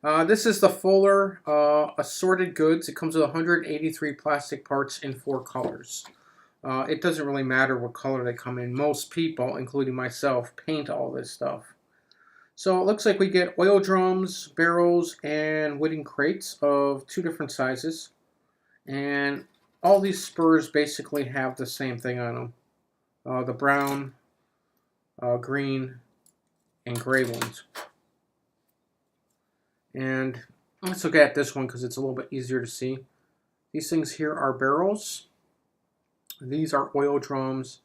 This is the Faller Assorted Goods. It comes with 183 plastic parts in 4 colors. It doesn't really matter what color they come in. Most people, including myself, paint all this stuff. So it looks like we get oil drums, barrels, and wooden crates of 2 different sizes. And all these spurs basically have the same thing on them. The brown, green, and gray ones. And let's look at this one because it's a little bit easier to see. These things here are barrels. These are oil drums.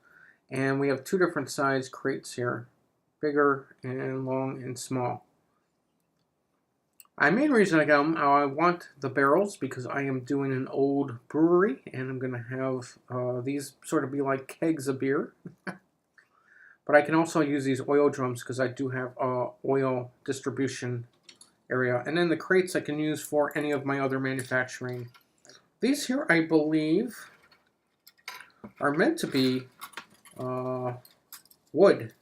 And we have 2 different size crates here. Bigger and long and small. My main reason I got them, I want the barrels because I am doing an old brewery. And I'm going to have these sort of be like kegs of beer. But I can also use these oil drums because I do have oil distribution area. And then the crates I can use for any of my other manufacturing. These here, I believe, are meant to be wood,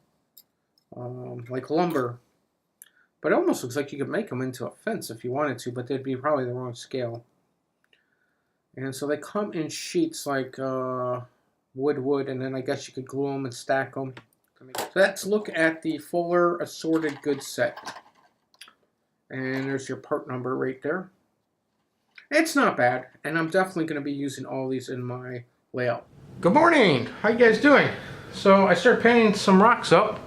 like lumber. But it almost looks like you could make them into a fence if you wanted to, but they'd be probably the wrong scale. And so they come in sheets like wood, and then I guess you could glue them and stack them. So let's look at the Faller Assorted Goods set. And there's your part number right there. It's not bad, and I'm definitely going to be using all these in my layout. Good morning! How you guys doing? So I started painting some rocks up.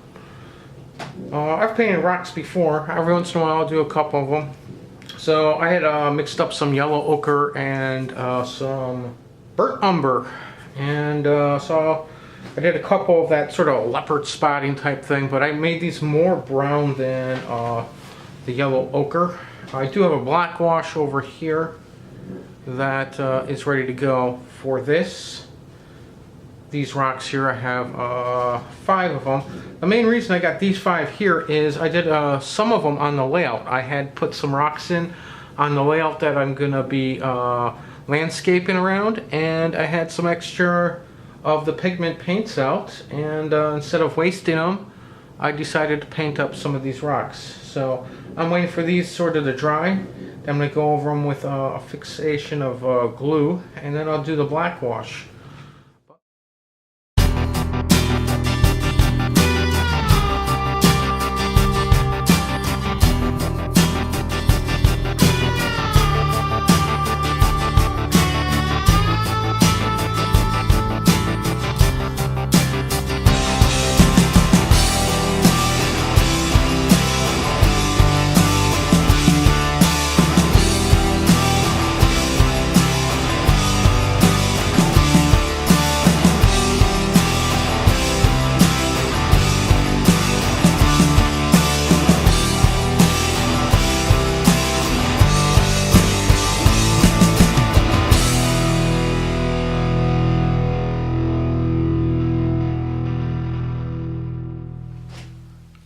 I've painted rocks before. Every once in a while I'll do a couple of them. So I had mixed up some yellow ochre and some burnt umber. And so I did a couple of that sort of leopard spotting type thing, but I made these more brown than the yellow ochre. I do have a black wash over here that is ready to go for this. These rocks here, I have 5 of them. The main reason I got these 5 here is I did some of them on the layout. I had put some rocks in on the layout that I'm going to be landscaping around, and I had some extra of the pigment paints out, and instead of wasting them, I decided to paint up some of these rocks. So I'm waiting for these sort of to dry. Then I'm going to go over them with a fixation of glue, and then I'll do the black wash.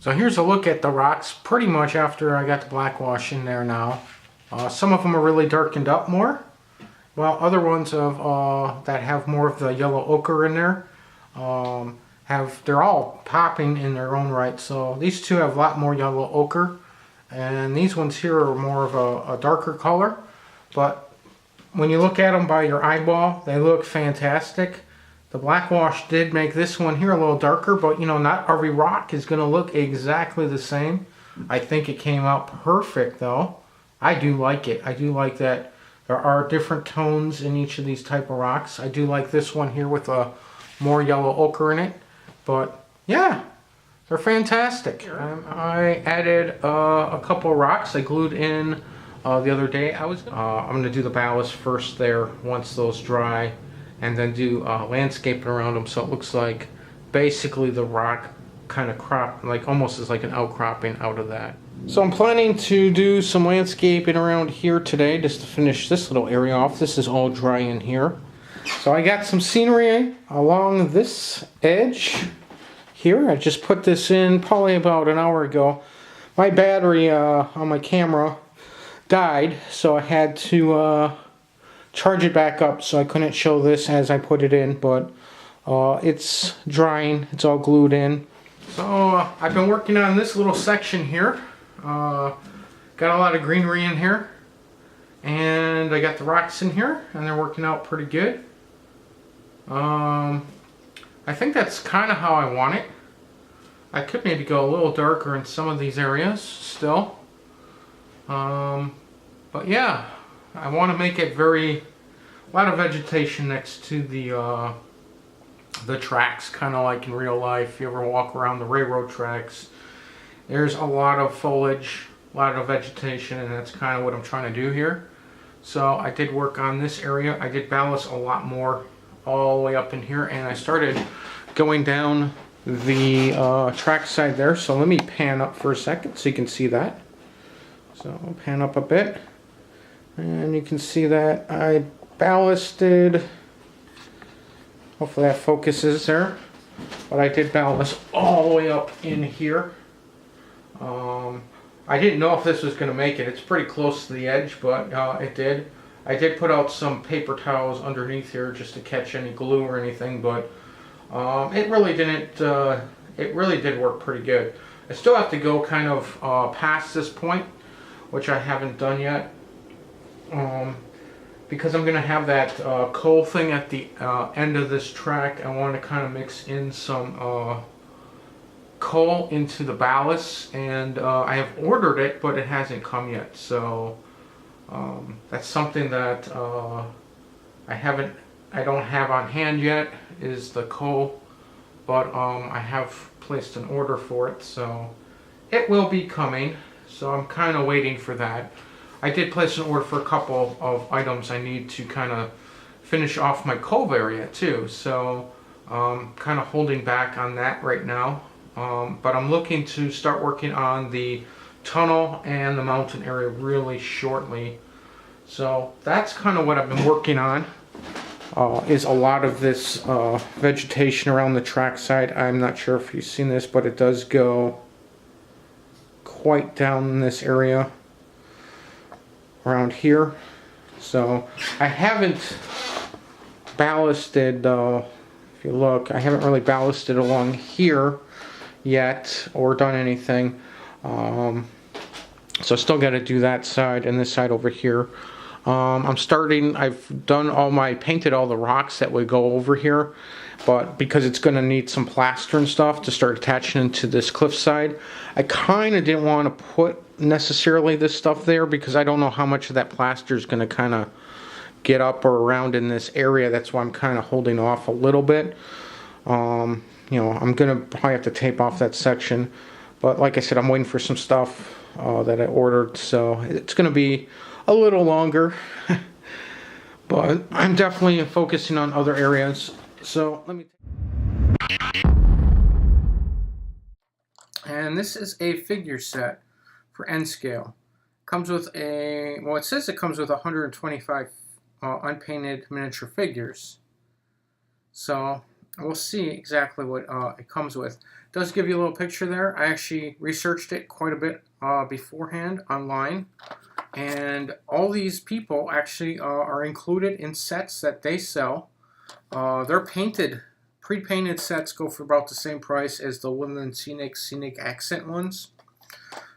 So here's a look at the rocks pretty much after I got the black wash in there now. Some of them are really darkened up more, while other ones that have more of the yellow ochre in there, they're all popping in their own right. So these 2 have a lot more yellow ochre, and these ones here are more of a darker color. But when you look at them by your eyeball, they look fantastic. The black wash did make this one here a little darker, but you know, not every rock is going to look exactly the same. I think it came out perfect though. I do like it. I do like that there are different tones in each of these type of rocks. I do like this one here with a more yellow ochre in it. But yeah, they're fantastic. I added a couple of rocks I glued in the other day. I'm going to do the ballast first there once those dry, and then do landscaping around them so it looks like basically the rock kind of crop, like almost as like an outcropping out of that. So I'm planning to do some landscaping around here today just to finish this little area off. This is all dry in here. So I got some scenery along this edge here. I just put this in probably about an hour ago. My battery on my camera died, so I had to charge it back up, so I couldn't show this as I put it in, but it's drying, it's all glued in. So I've been working on this little section here. Got got a lot of greenery in here. And I got the rocks in here, and they're working out pretty good. I think that's kind of how I want it. I could maybe go a little darker in some of these areas still. But yeah, I want to make it a lot of vegetation next to the tracks, kind of like in real life. If you ever walk around the railroad tracks, there's a lot of foliage, a lot of vegetation, and that's kind of what I'm trying to do here. So I did work on this area. I did ballast a lot more all the way up in here, and I started going down the trackside there. So let me pan up for a second so you can see that. So I'll pan up a bit, and you can see that I ballasted. Hopefully that focuses there. But I did ballast all the way up in here. I didn't know if this was going to make it. It's pretty close to the edge, but it did. I did put out some paper towels underneath here just to catch any glue or anything, but it really didn't. It really did work pretty good. I still have to go kind of past this point, which I haven't done yet, because I'm going to have that coal thing at the end of this track. I want to kind of mix in some coal into the ballast, and I have ordered it, but it hasn't come yet. So that's something that I don't have on hand yet, is the coal, but I have placed an order for it, so it will be coming. So I'm kind of waiting for that. I did place an order for a couple of items I need to kind of finish off my cove area too, so kind of holding back on that right now. But I'm looking to start working on the tunnel and the mountain area really shortly. So that's kind of what I've been working on, is a lot of this vegetation around the trackside. I'm not sure if you've seen this, but it does go quite down in this area around here. So I haven't ballasted, if you look, I haven't really ballasted along here yet or done anything. So I still got to do that side and this side over here. I've painted all the rocks that would go over here, but because it's going to need some plaster and stuff to start attaching into this cliffside, I kind of didn't want to put necessarily this stuff there because I don't know how much of that plaster is going to kind of get up or around in this area. That's why I'm kind of holding off a little bit. You know, I'm going to probably have to tape off that section, but like I said, I'm waiting for some stuff that I ordered, so it's going to be a little longer, but I'm definitely focusing on other areas. So let me. And this is a figure set for N scale. Comes with it says it comes with 125 unpainted miniature figures. So we'll see exactly what it comes with. It does give you a little picture there. I actually researched it quite a bit beforehand online. And all these people actually are included in sets that they sell. They're painted, pre-painted sets go for about the same price as the Woodland Scenic accent ones.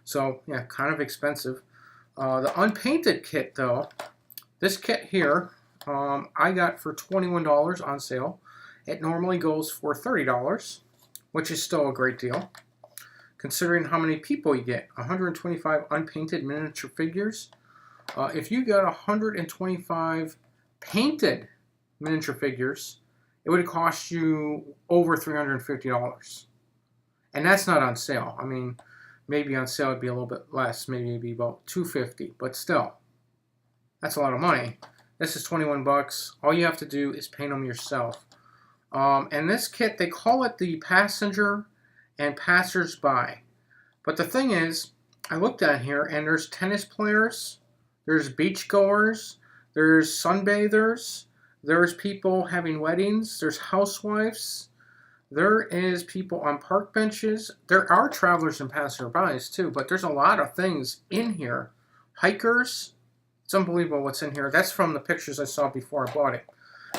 So yeah, kind of expensive. The unpainted kit though, this kit here, I got for $21 on sale. It normally goes for $30, which is still a great deal, considering how many people you get. 125 unpainted miniature figures. If you got 125 painted miniature figures, it would cost you over $350. And that's not on sale. I mean, maybe on sale it'd be a little bit less, maybe about $250, but still, that's a lot of money. This is 21 bucks. All you have to do is paint them yourself. And this kit, they call it the Passenger and Passers-by. But the thing is, I looked at here, and there's tennis players, there's beachgoers, there's sunbathers, there's people having weddings, there's housewives, there is people on park benches. There are travelers and passerbys too, but there's a lot of things in here. Hikers, it's unbelievable what's in here. That's from the pictures I saw before I bought it.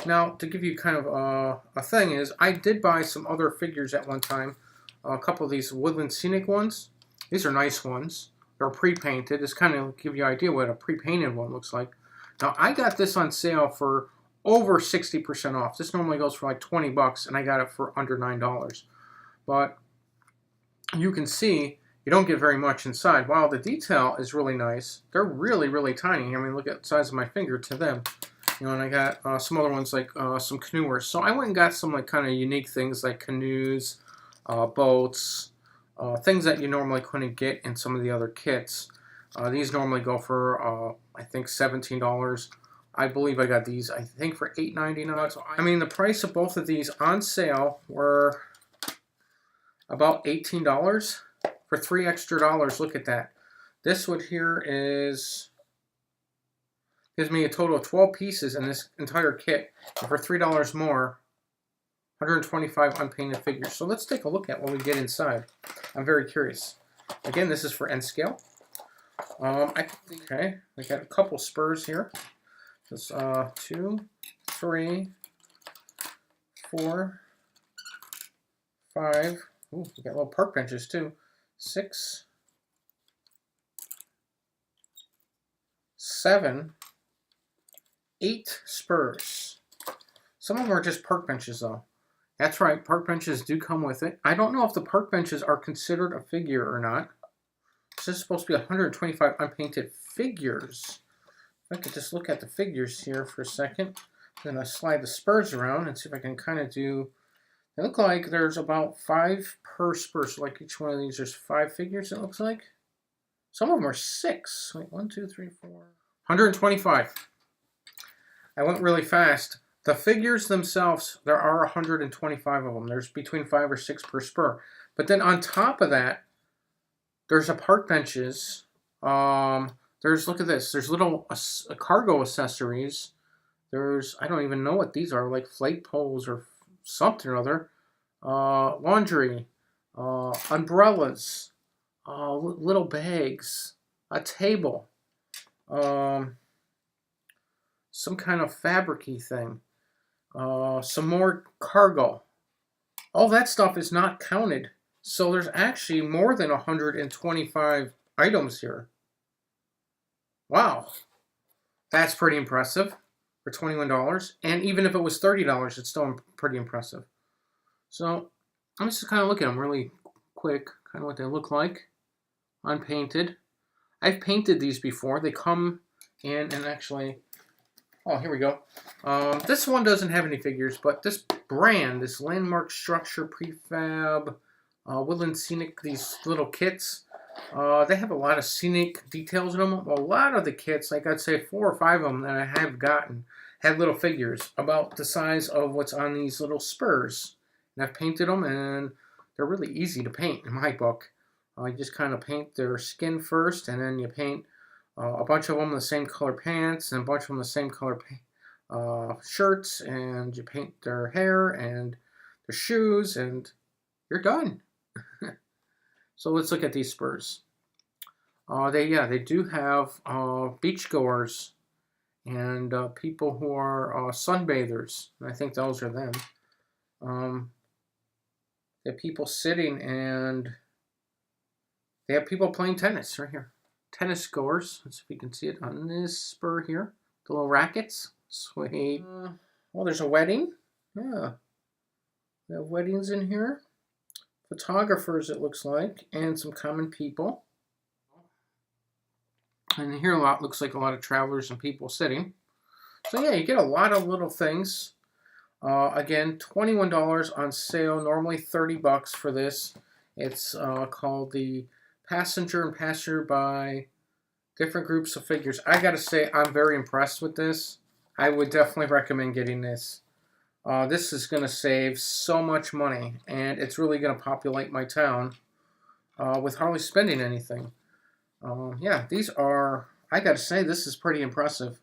Now, to give you kind of a thing is, I did buy some other figures at one time. A couple of these Woodland Scenic ones. These are nice ones. They're pre-painted. This kind of give you an idea what a pre-painted one looks like. Now, I got this on sale for over 60% off. This normally goes for like 20 bucks, and I got it for under $9. But you can see you don't get very much inside. While the detail is really nice, they're really, really tiny. I mean, look at the size of my finger to them. You know, and I got some other ones like some canoers. So I went and got some like kind of unique things like canoes, boats, things that you normally couldn't get in some of the other kits. These normally go for I think $17. I believe I got these I think for $8.99. So I mean, the price of both of these on sale were about $18 for $3 extra. Look at that. This one here gives me a total of 12 pieces in this entire kit, and for $3 more, 125 unpainted figures. So let's take a look at what we get inside. I'm very curious. Again, this is for N scale. Okay, we got a couple spurs here. There's 2, 3, 4, 5. Ooh, we got little park benches too. 6, 7, 8 spurs. Some of them are just park benches though. That's right, park benches do come with it. I don't know if the park benches are considered a figure or not. This is supposed to be 125 unpainted figures. If I could just look at the figures here for a second. Then I slide the spurs around and see if I can kind of do... They look like there's about 5 per spur. So like each one of these, there's 5 figures it looks like. Some of them are 6. Wait, 1, 2, 3, 4... 125. I went really fast. The figures themselves, there are 125 of them. There's between 5 or 6 per spur. But then on top of that, there's a park benches. Look at this. There's little cargo accessories. There's, I don't even know what these are, like flight poles or something or other. Laundry, umbrellas, little bags, a table, some kind of fabric-y thing, some more cargo. All that stuff is not counted. So there's actually more than 125 items here. Wow. That's pretty impressive for $21. And even if it was $30, it's still pretty impressive. So I'm just kind of look at them really quick, kind of what they look like. Unpainted. I've painted these before. They come in and actually... Oh, here we go. This one doesn't have any figures, but this brand, this Landmark Structure Prefab, Woodland Scenic, these little kits, they have a lot of scenic details in them. A lot of the kits, like I'd say 4 or 5 of them that I have gotten, had little figures about the size of what's on these little spurs. And I've painted them, and they're really easy to paint in my book. You just kind of paint their skin first, and then you paint a bunch of them the same color pants, and a bunch of them the same color shirts, and you paint their hair and their shoes, and you're done. So let's look at these spurs. They do have beachgoers and people who are sunbathers. And I think those are them. They have people sitting, and they have people playing tennis right here. Tennis goers. Let's see if you can see it on this spur here. The little rackets. Sweet. Well, there's a wedding. Yeah. We have weddings in here. Photographers, it looks like, and some common people. And here looks like a lot of travelers and people sitting. So yeah, you get a lot of little things. Again, $21 on sale. Normally $30 for this. It's called the Passenger and Passenger by different groups of figures. I gotta say, I'm very impressed with this. I would definitely recommend getting this. This is going to save so much money, and it's really going to populate my town with hardly spending anything. Yeah, these are, I got to say, this is pretty impressive.